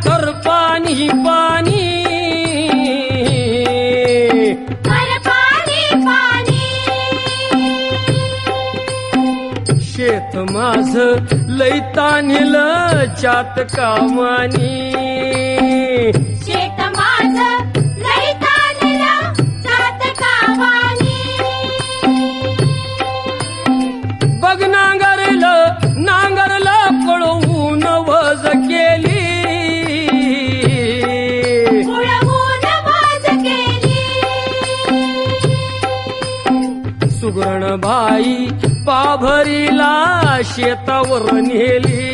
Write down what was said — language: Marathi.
कर पाणी पाणी कर पाणी पाणी शेत माझ लई तान्हिल चात कामानी शेत माझं लई ताणलं जात कामानी बघ नांगरलं पळवून वज केली उडवून बाज केली सुगरण बाई पाभरीला शेतावर नेली